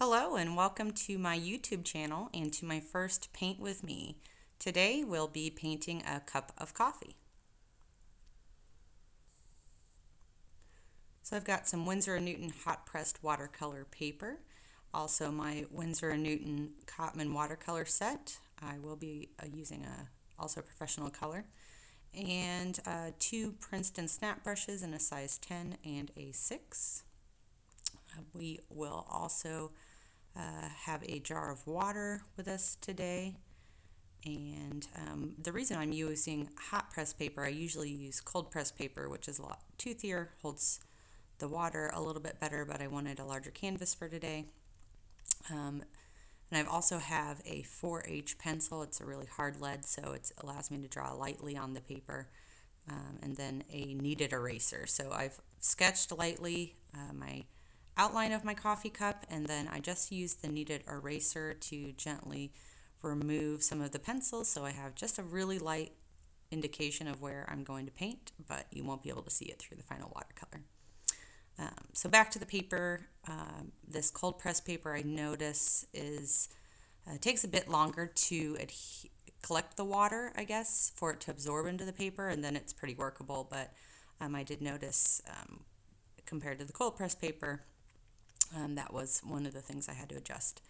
Hello and welcome to my YouTube channel and to my first Paint with Me. Today we'll be painting a cup of coffee. So I've got some Winsor & Newton hot pressed watercolor paper, also my Winsor & Newton Cotman watercolor set. I will be using also professional color, and two Princeton snap brushes in a size 10 and a 6. We will also have a jar of water with us today, and the reason I'm using hot press paper, I usually use cold press paper, which is a lot toothier, holds the water a little bit better, but I wanted a larger canvas for today. And I also have a 4H pencil. It's a really hard lead, so it allows me to draw lightly on the paper, and then a kneaded eraser. So I've sketched lightly my outline of my coffee cup, and then I just used the kneaded eraser to gently remove some of the pencils, so I have just a really light indication of where I'm going to paint, but you won't be able to see it through the final watercolor. So back to the paper. This cold press paper, I notice, takes a bit longer to collect the water, I guess, for it to absorb into the paper, and then it's pretty workable. But I did notice, compared to the cold press paper, that was one of the things I had to adjust.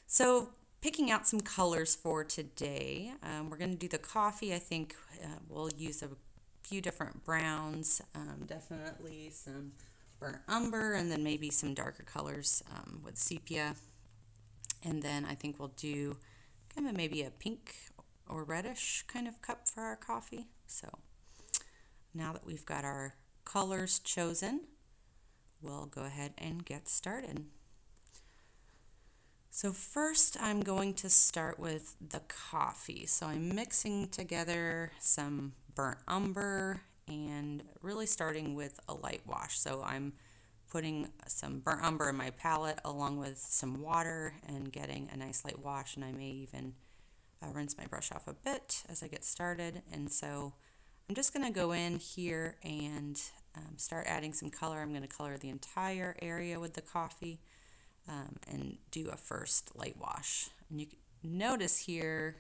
So picking out some colors for today, we're going to do the coffee. I think we'll use a few different browns, definitely some burnt umber, and then maybe some darker colors with sepia. And then I think we'll do kind of maybe a pink or reddish kind of cup for our coffee. So now that we've got our colors chosen, we'll go ahead and get started. So first I'm going to start with the coffee. So I'm mixing together some burnt umber and really starting with a light wash. So I'm putting some burnt umber in my palette along with some water and getting a nice light wash, and I may even rinse my brush off a bit as I get started. And so I'm just going to go in here and start adding some color. I'm going to color the entire area with the coffee and do a first light wash. And you can notice here,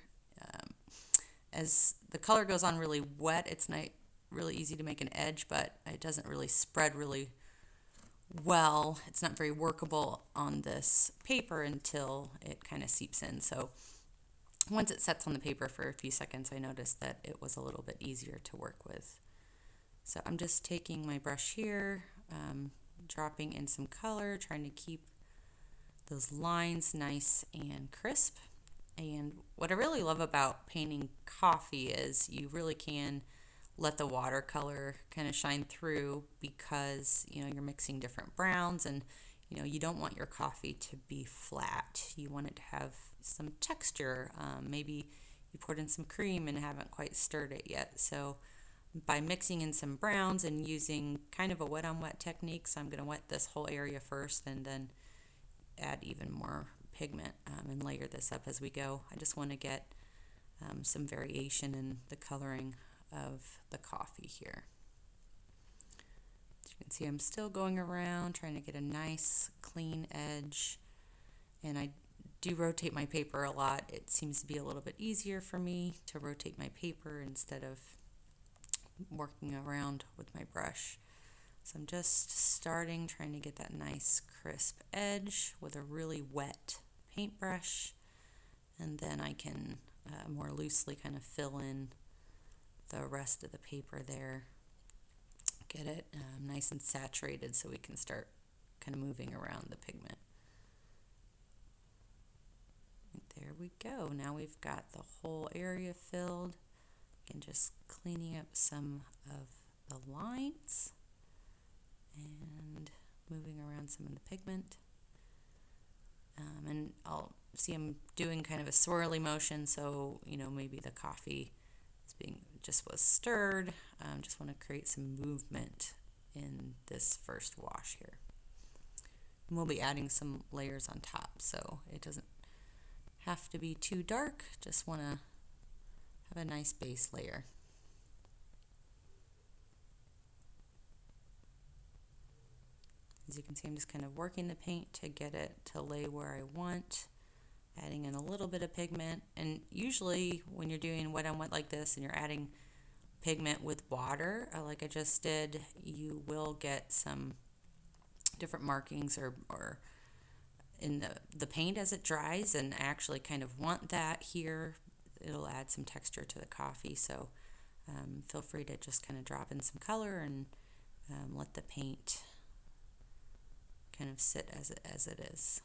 as the color goes on really wet, it's not really easy to make an edge, but it doesn't really spread really well. It's not very workable on this paper until it kind of seeps in. So once it sets on the paper for a few seconds, I noticed that it was a little bit easier to work with. So I'm just taking my brush here, dropping in some color, trying to keep those lines nice and crisp. And what I really love about painting coffee is you really can let the watercolor kind of shine through, because you're mixing different browns, and you don't want your coffee to be flat. You want it to have some texture. Maybe you poured in some cream and haven't quite stirred it yet. So by mixing in some browns and using kind of a wet on wet technique, so I'm going to wet this whole area first and then add even more pigment and layer this up as we go. I just want to get some variation in the coloring of the coffee here. As you can see, I'm still going around trying to get a nice clean edge, and I do rotate my paper a lot. It seems to be a little bit easier for me to rotate my paper instead of working around with my brush. So I'm just starting, trying to get that nice crisp edge with a really wet paintbrush, and then I can more loosely kind of fill in the rest of the paper there. Get it nice and saturated so we can start kind of moving around the pigment. There we go. Now we've got the whole area filled. Again, just cleaning up some of the lines and moving around some of the pigment. And I'll see I'm doing kind of a swirly motion, so maybe the coffee was stirred. Just want to create some movement in this first wash here. And we'll be adding some layers on top, so it doesn't have to be too dark. Just want to have a nice base layer. As you can see, I'm just kind of working the paint to get it to lay where I want, adding in a little bit of pigment. And usually when you're doing wet on wet like this and you're adding pigment with water, like I just did, you will get some different markings or in the paint as it dries, and I actually kind of want that here. It'll add some texture to the coffee, so feel free to just kind of drop in some color and let the paint kind of sit as it is.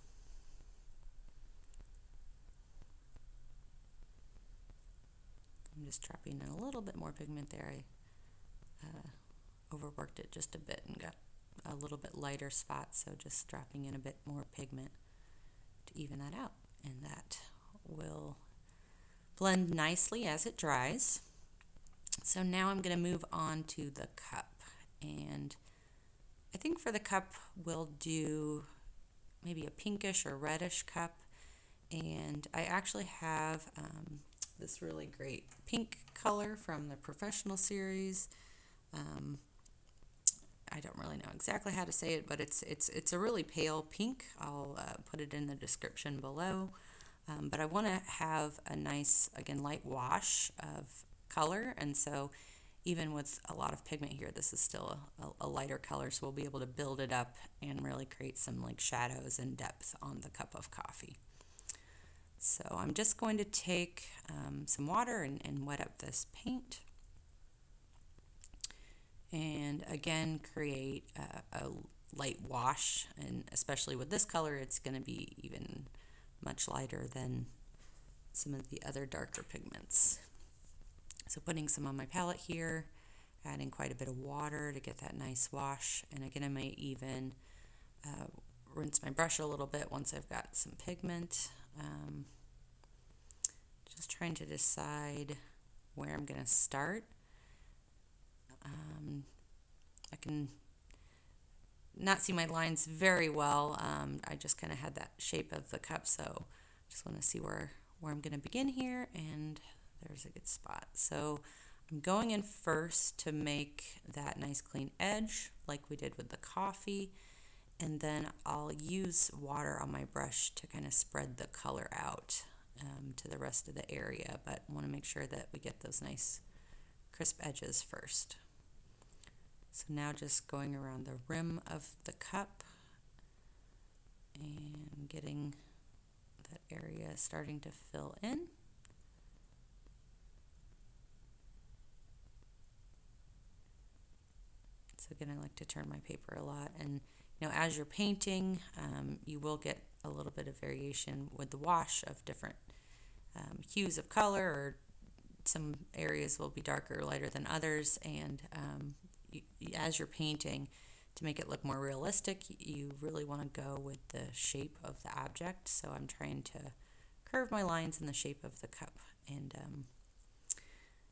I'm just dropping in a little bit more pigment there. I overworked it just a bit and got a little bit lighter spots, so just dropping in a bit more pigment to even that out, and that will blend nicely as it dries. So now I'm going to move on to the cup, and I think for the cup we'll do maybe a pinkish or reddish cup, and I actually have this really great pink color from the Professional series. I don't really know exactly how to say it, but it's a really pale pink. I'll put it in the description below. But I want to have a nice, again, light wash of color, and so even with a lot of pigment here, this is still a lighter color, so we'll be able to build it up and really create some like shadows and depth on the cup of coffee. So I'm just going to take some water and wet up this paint, and again create a light wash, and especially with this color it's going to be even much lighter than some of the other darker pigments. So putting some on my palette here, adding quite a bit of water to get that nice wash, and again I may even rinse my brush a little bit once I've got some pigment. Just trying to decide where I'm going to start. I can not see my lines very well. I just kind of had that shape of the cup, so just want to see where I'm going to begin here, and there's a good spot. So I'm going in first to make that nice clean edge like we did with the coffee, and then I'll use water on my brush to kind of spread the color out to the rest of the area, but I want to make sure that we get those nice crisp edges first. So now just going around the rim of the cup and getting that area starting to fill in. So again, I like to turn my paper a lot, and you know, as you're painting, you will get a little bit of variation with the wash of different hues of color, or some areas will be darker or lighter than others, and as you're painting, to make it look more realistic, you really want to go with the shape of the object. So I'm trying to curve my lines in the shape of the cup, and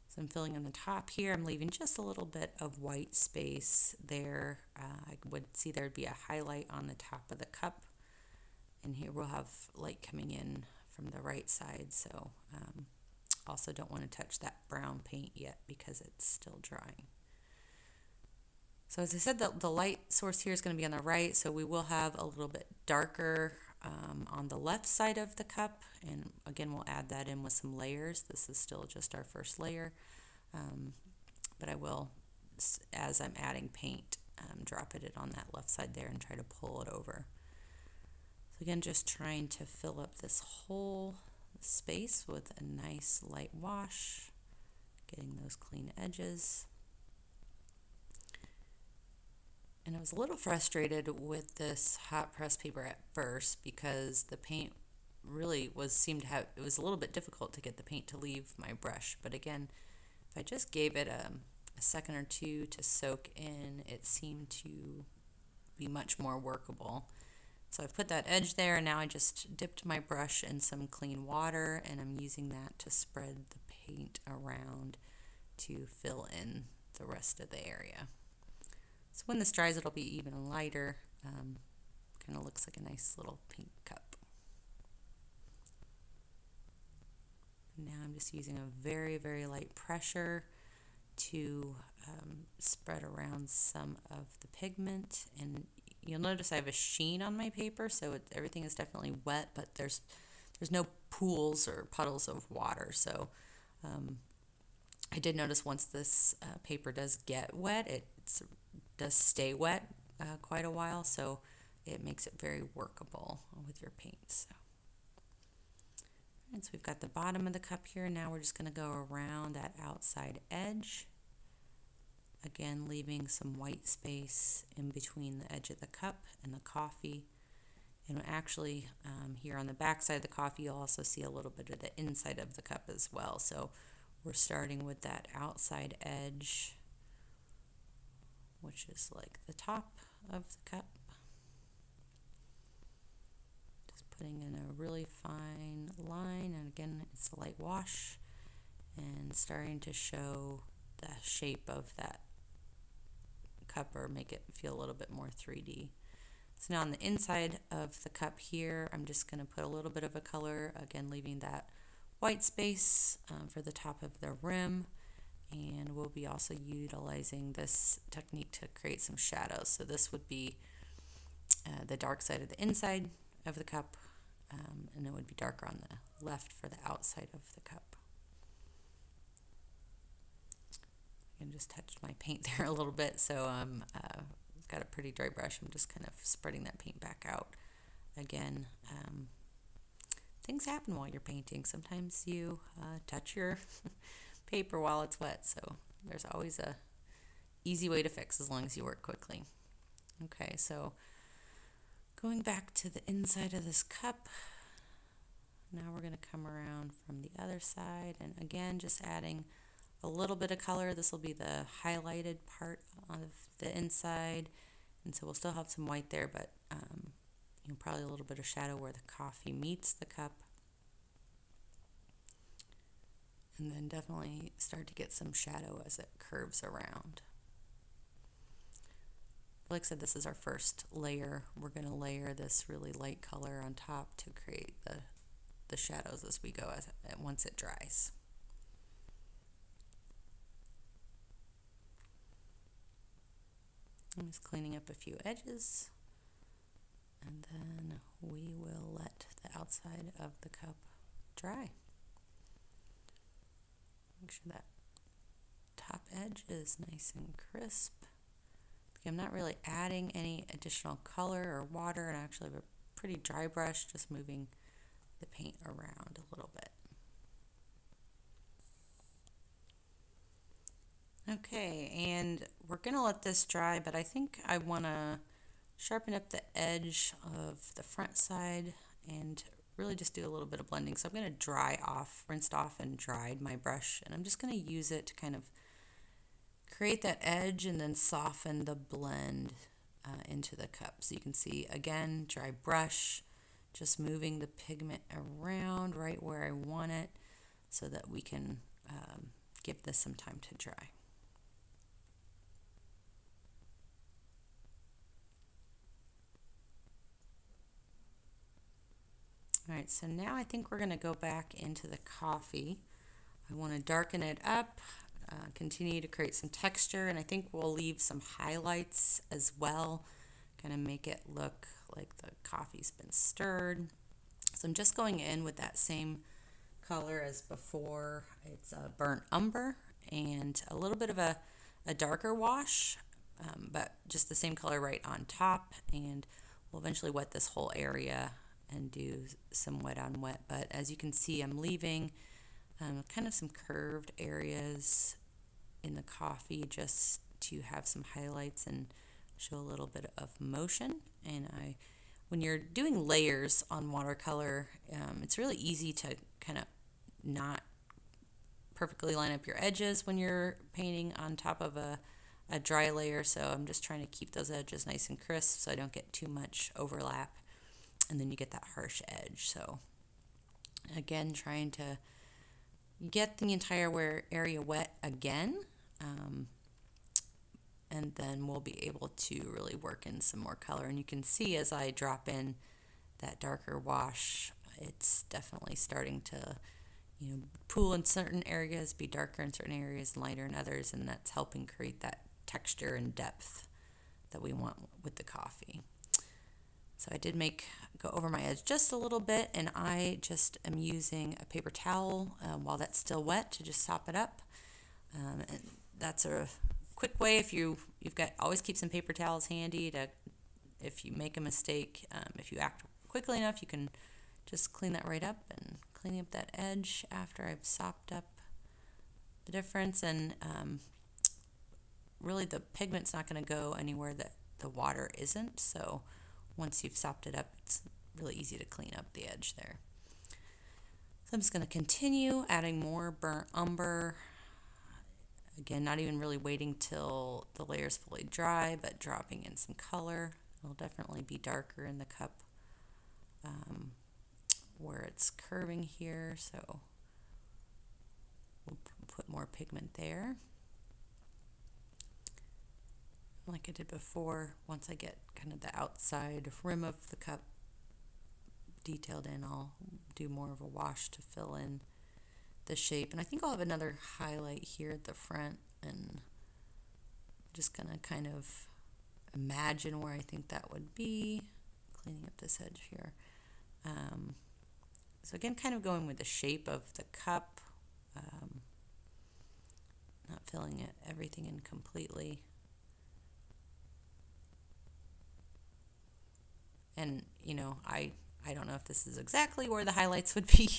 so I'm filling in the top here. I'm leaving just a little bit of white space there. I would see there'd be a highlight on the top of the cup, and here we'll have light coming in from the right side, so also don't want to touch that brown paint yet because it's still drying. So as I said, the light source here is going to be on the right, so we will have a little bit darker on the left side of the cup, and again we'll add that in with some layers. This is still just our first layer, but I will, as I'm adding paint, drop it on that left side there and try to pull it over. So again, just trying to fill up this whole space with a nice light wash, getting those clean edges. And I was a little frustrated with this hot press paper at first because the paint really it was a little bit difficult to get the paint to leave my brush. But again, if I just gave it a second or two to soak in, it seemed to be much more workable. So I've put that edge there, and now I just dipped my brush in some clean water, and I'm using that to spread the paint around to fill in the rest of the area. So when this dries, it'll be even lighter. Kind of looks like a nice little pink cup. Now I'm just using a very, very light pressure to spread around some of the pigment, and you'll notice I have a sheen on my paper, so everything is definitely wet, but there's no pools or puddles of water. So I did notice once this paper does get wet, it does stay wet quite a while, so it makes it very workable with your paints. And so we've got the bottom of the cup here. Now we're just going to go around that outside edge. Again, leaving some white space in between the edge of the cup and the coffee. And actually, here on the back side of the coffee, you'll also see a little bit of the inside of the cup as well. So we're starting with that outside edge, which is like the top of the cup. Just putting in a really fine line, and again, it's a light wash, and starting to show the shape of that cup or make it feel a little bit more 3D. So now on the inside of the cup here, I'm just going to put a little bit of a color, again leaving that white space for the top of the rim, and we'll be also utilizing this technique to create some shadows. So this would be the dark side of the inside of the cup, and it would be darker on the left for the outside of the cup. I just touched my paint there a little bit, so I've got a pretty dry brush. I'm just kind of spreading that paint back out. Again, things happen while you're painting. Sometimes you touch your paper while it's wet, so there's always a easy way to fix as long as you work quickly. Okay, so going back to the inside of this cup, now we're going to come around from the other side, and again just adding a little bit of color. This will be the highlighted part of the inside, and so we'll still have some white there, but probably a little bit of shadow where the coffee meets the cup, and then definitely start to get some shadow as it curves around. Like I said, this is our first layer. We're going to layer this really light color on top to create the shadows as we go once it dries. I'm just cleaning up a few edges, and then we will let the outside of the cup dry. Make sure that top edge is nice and crisp. I'm not really adding any additional color or water, and I actually have a pretty dry brush, just moving the paint around a little bit. Okay, and we're going to let this dry, but I think I want to sharpen up the edge of the front side and really just do a little bit of blending. So I'm going to rinsed off and dried my brush, and I'm just going to use it to kind of create that edge and then soften the blend into the cup. So you can see, again, dry brush, just moving the pigment around right where I want it so that we can give this some time to dry. All right, so now I think we're going to go back into the coffee. I want to darken it up, continue to create some texture, and I think we'll leave some highlights as well, kind of make it look like the coffee's been stirred. So I'm just going in with that same color as before. It's a burnt umber and a little bit of a darker wash, but just the same color right on top, and we'll eventually wet this whole area and do some wet on wet. But as you can see, I'm leaving kind of some curved areas in the coffee just to have some highlights and show a little bit of motion. And when you're doing layers on watercolor, it's really easy to kind of not perfectly line up your edges when you're painting on top of a dry layer. So I'm just trying to keep those edges nice and crisp so I don't get too much overlap, and then you get that harsh edge. So again, trying to get the entire area wet again, and then we'll be able to really work in some more color. And you can see as I drop in that darker wash, it's definitely starting to pool in certain areas, be darker in certain areas, and lighter in others, and that's helping create that texture and depth that we want with the coffee. So I did go over my edge just a little bit, and I just am using a paper towel while that's still wet to just sop it up. And that's a quick way. If you've got, always keep some paper towels handy to, if you make a mistake, if you act quickly enough, you can just clean that right up. And cleaning up that edge after I've sopped up the difference, and really the pigment's not going to go anywhere that the water isn't, so once you've sopped it up, it's really easy to clean up the edge there. So I'm just going to continue adding more burnt umber. Again, not even really waiting till the layer's fully dry, but dropping in some color. It'll definitely be darker in the cup where it's curving here, so we'll put more pigment there. Like I did before, once I get kind of the outside rim of the cup detailed in, I'll do more of a wash to fill in the shape. And I think I'll have another highlight here at the front, and just gonna kind of imagine where I think that would be, cleaning up this edge here. So again, kind of going with the shape of the cup, not filling everything in completely. And, you know, I don't know if this is exactly where the highlights would be.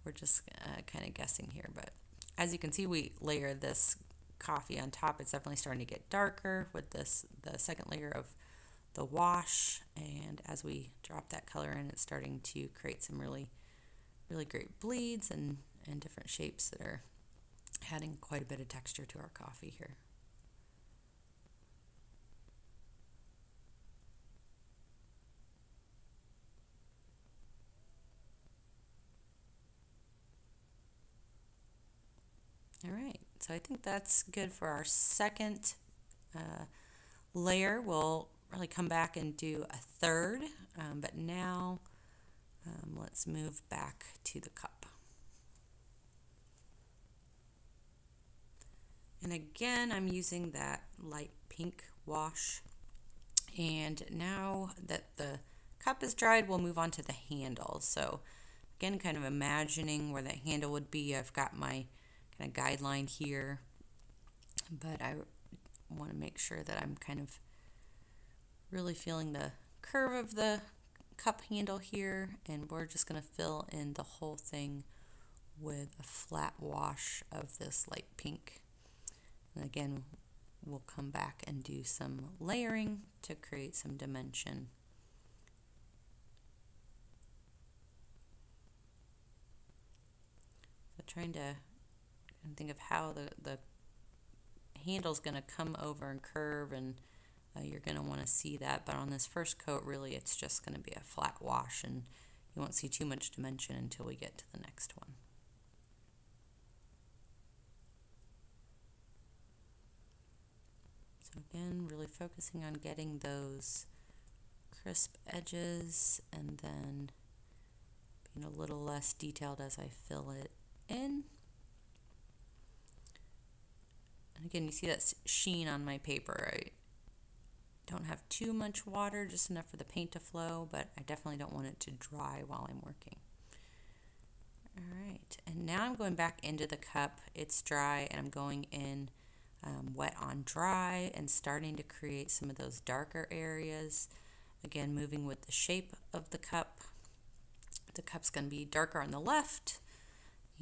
We're just kind of guessing here. But as you can see, we layer this coffee on top. It's definitely starting to get darker with the second layer of the wash. And as we drop that color in, it's starting to create some really, really great bleeds and different shapes that are adding quite a bit of texture to our coffee here. All right, so I think that's good for our second layer. We'll really come back and do a third, but now let's move back to the cup. And again, I'm using that light pink wash. And now that the cup is dried, we'll move on to the handle. So again, kind of imagining where that handle would be. I've got my kind of guideline here, but I want to make sure that I'm kind of really feeling the curve of the cup handle here, and we're just going to fill in the whole thing with a flat wash of this light pink. And again, we'll come back and do some layering to create some dimension. So trying to think of how the handle's going to come over and curve, and you're going to want to see that. But on this first coat, really, it's just going to be a flat wash, and you won't see too much dimension until we get to the next one. So again, really focusing on getting those crisp edges, and then being a little less detailed as I fill it in. And again, you see that sheen on my paper. I don't have too much water, just enough for the paint to flow, but I definitely don't want it to dry while I'm working. All right, and now I'm going back into the cup. It's dry, and I'm going in wet on dry and starting to create some of those darker areas. Again, moving with the shape of the cup. The cup's going to be darker on the left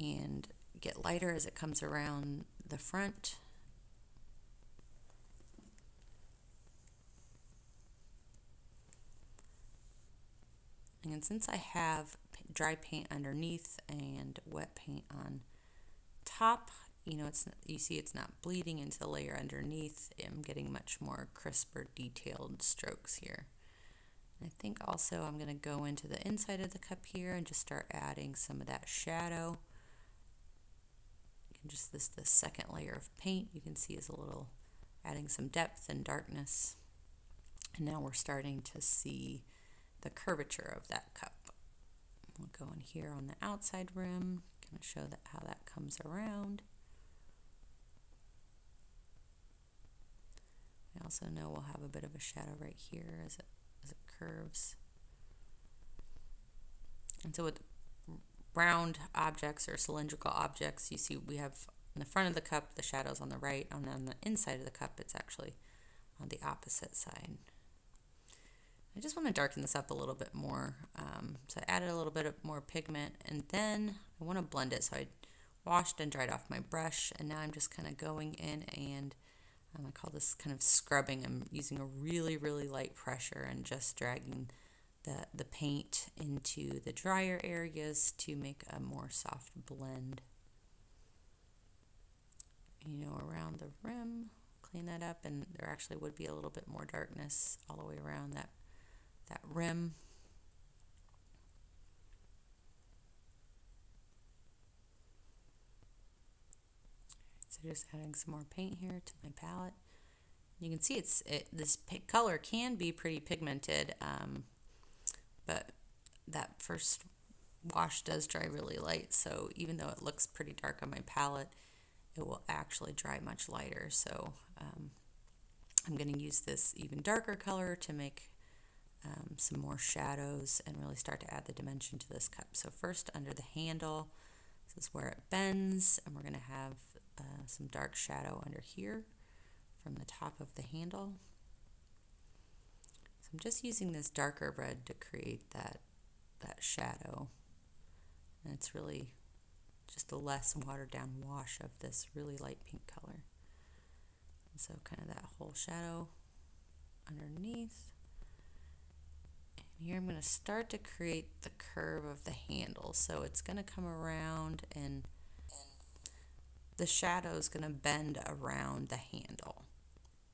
and get lighter as it comes around the front. And since I have dry paint underneath and wet paint on top, you know, you see it's not bleeding into the layer underneath. I'm getting much more crisper, detailed strokes here. I think also I'm going to go into the inside of the cup here and just start adding some of that shadow. Just the second layer of paint, you can see is a little adding some depth and darkness. And now we're starting to see the curvature of that cup. We'll go in here on the outside rim, kind of show how that comes around. I also know we'll have a bit of a shadow right here as it curves. And so with round objects or cylindrical objects, you see we have in the front of the cup the shadows on the right, and on the inside of the cup it's actually on the opposite side. I just want to darken this up a little bit more, so I added a little bit of more pigment, and then I want to blend it. So I washed and dried off my brush, and now I'm just kind of going in and I call this kind of scrubbing. I'm using a really, really light pressure and just dragging the paint into the drier areas to make a more soft blend. You know, around the rim, clean that up, and there actually would be a little bit more darkness all the way around that rim. So just adding some more paint here to my palette. You can see this color can be pretty pigmented, but that first wash does dry really light, so even though it looks pretty dark on my palette, it will actually dry much lighter. So I'm going to use this even darker color to make some more shadows and really start to add the dimension to this cup. So first, under the handle, this is where it bends, and we're going to have some dark shadow under here from the top of the handle. So I'm just using this darker red to create that shadow, and it's really just a less watered down wash of this really light pink color. And so kind of that whole shadow underneath. And here I'm going to start to create the curve of the handle. So it's going to come around, and the shadow is going to bend around the handle.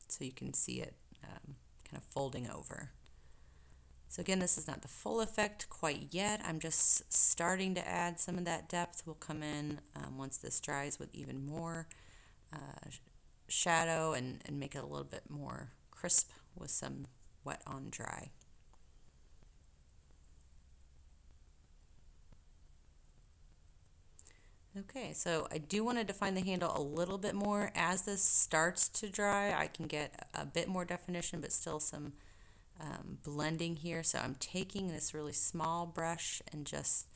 So you can see it kind of folding over. So again, this is not the full effect quite yet. I'm just starting to add some of that depth. Will come in once this dries with even more shadow and make it a little bit more crisp with some wet on dry. Okay, so I do want to define the handle a little bit more. As this starts to dry, I can get a bit more definition, but still some blending here. So I'm taking this really small brush and just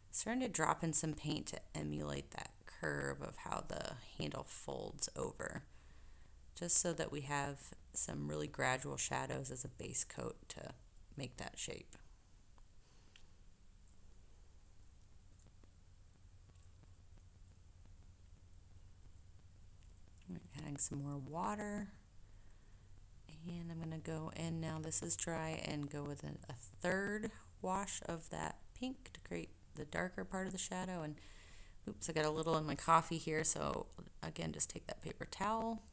starting to drop in some paint to emulate that curve of how the handle folds over, just so that we have some really gradual shadows as a base coat to make that shape. Adding some more water, and I'm going to go in now, this is dry, and go with a third wash of that pink to create the darker part of the shadow. And oops, I got a little in my coffee here, so again, just take that paper towel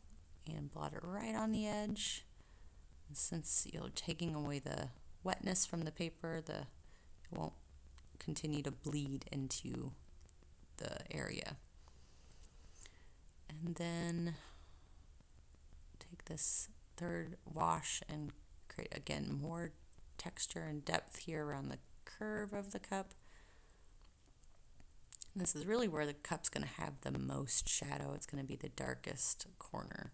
and blot it right on the edge. And since you're taking away the wetness from the paper, it won't continue to bleed into the area. And then take this third wash and create again more texture and depth here around the curve of the cup. And this is really where the cup's going to have the most shadow. It's going to be the darkest corner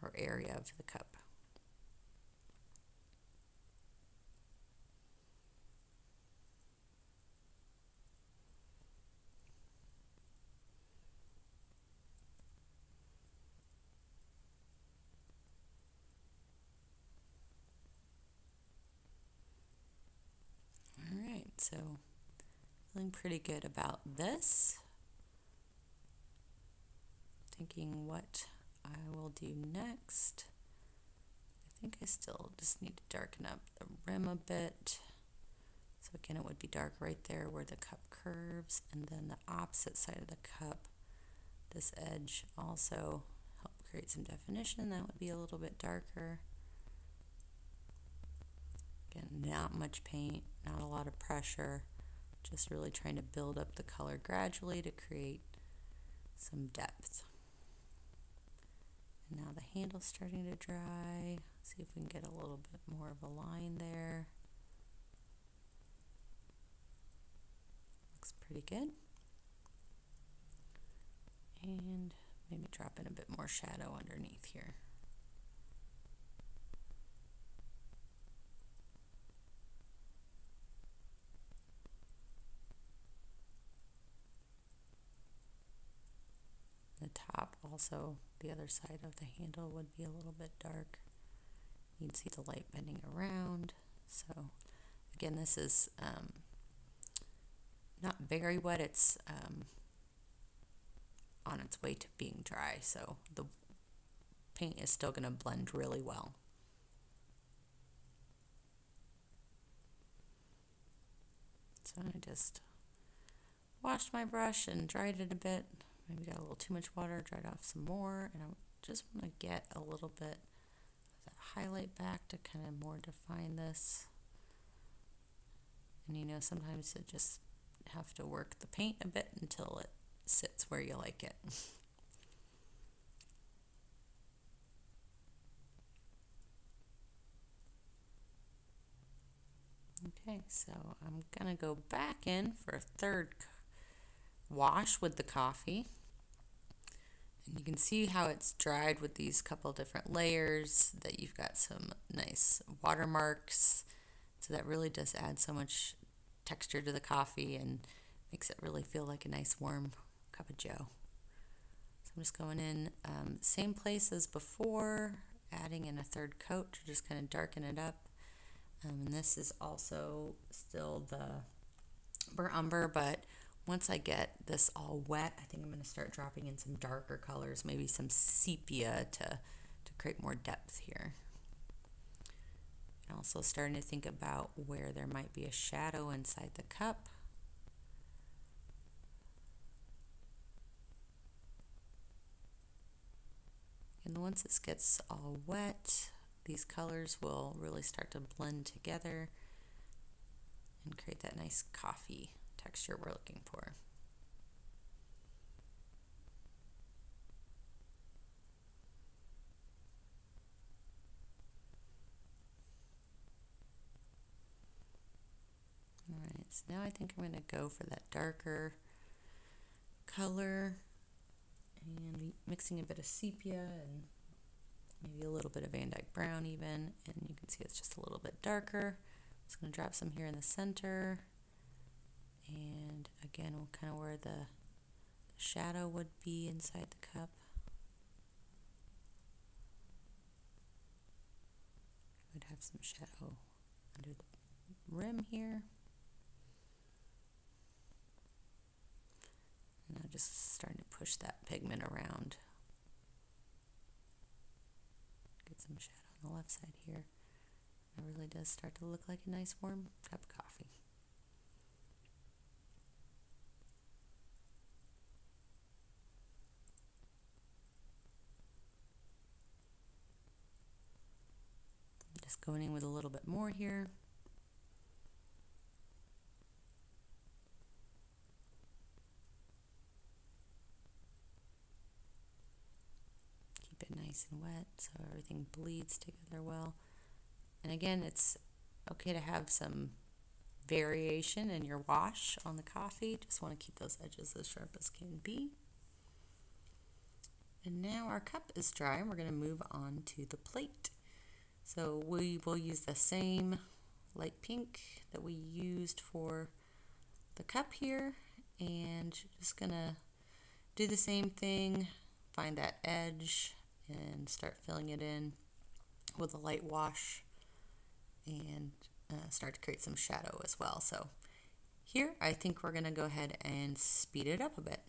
or area of the cup. So feeling pretty good about this. Thinking what I will do next. I think I still just need to darken up the rim a bit. So again, it would be dark right there where the cup curves, and then the opposite side of the cup, this edge also help create some definition. That would be a little bit darker. Again, not much paint, not a lot of pressure, just really trying to build up the color gradually to create some depth. And now the handle's starting to dry. See if we can get a little bit more of a line there. Looks pretty good. And maybe drop in a bit more shadow underneath here. also the other side of the handle would be a little bit dark. You'd see the light bending around. So again, this is not very wet. It's on its way to being dry, so the paint is still going to blend really well. So I just washed my brush and dried it a bit. Maybe got a little too much water, dried off some more, and I just want to get a little bit of that highlight back to kind of more define this. And you know, sometimes you just have to work the paint a bit until it sits where you like it. Okay, so I'm gonna go back in for a third wash with the coffee. And you can see how it's dried with these couple different layers, that you've got some nice watermarks. So that really does add so much texture to the coffee and makes it really feel like a nice warm cup of joe. So I'm just going in same place as before, adding in a third coat to just kind of darken it up. And this is also still the burnt umber, but once I get this all wet, I think I'm going to start dropping in some darker colors, maybe some sepia to create more depth here. And also starting to think about where there might be a shadow inside the cup. And once this gets all wet, these colors will really start to blend together and create that nice coffee texture we're looking for. All right, so now I think I'm going to go for that darker color and mixing a bit of sepia and maybe a little bit of Van Dyke brown even, and you can see it's just a little bit darker. I'm just going to drop some here in the center, and again we'll kind of where the shadow would be inside the cup. Would have some shadow under the rim here. And I'm just starting to push that pigment around. Get some shadow on the left side here. It really does start to look like a nice warm cup of coffee. I'm just going in with a little bit more here. Keep it nice and wet so everything bleeds together well. And again, it's okay to have some variation in your wash on the coffee. Just want to keep those edges as sharp as can be. And now our cup is dry and we're going to move on to the plate. So we will use the same light pink that we used for the cup here, and just going to do the same thing, find that edge and start filling it in with a light wash and start to create some shadow as well. So here I think we're going to go ahead and speed it up a bit.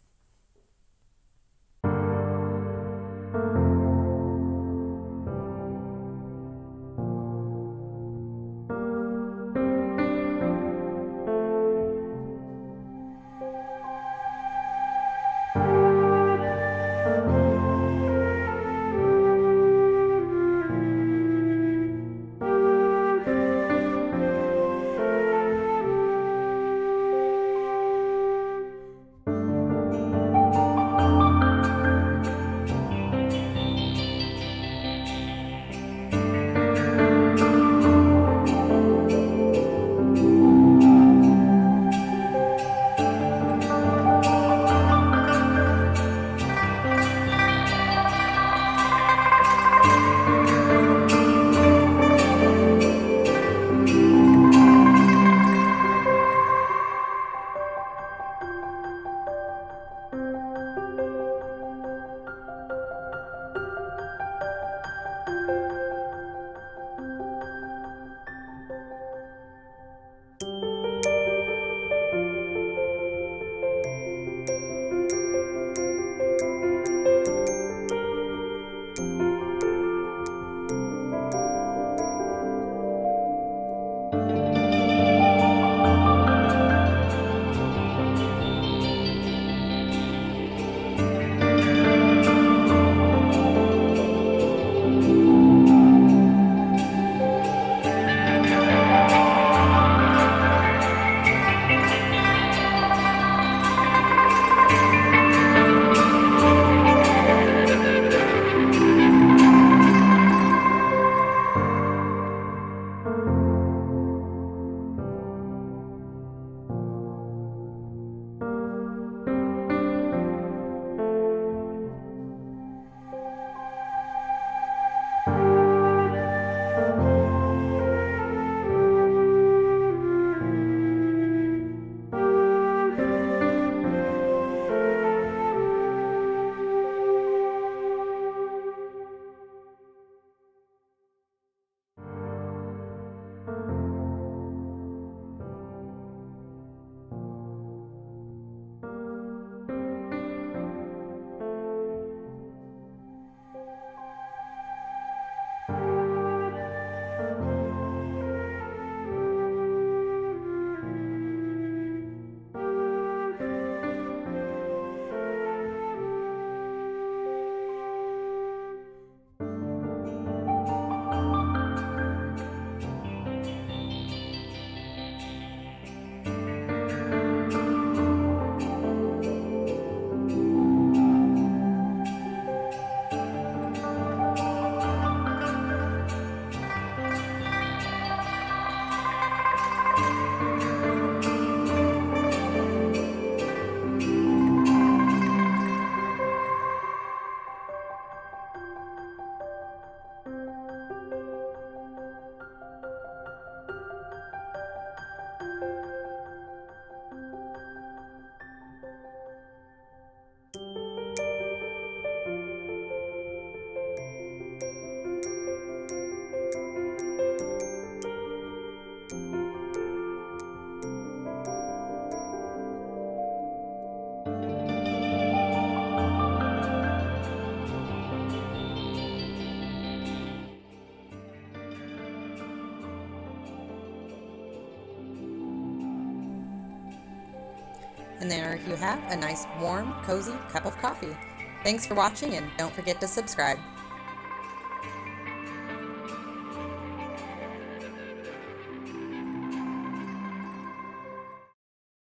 And there you have a nice, warm, cozy cup of coffee. Thanks for watching, and don't forget to subscribe.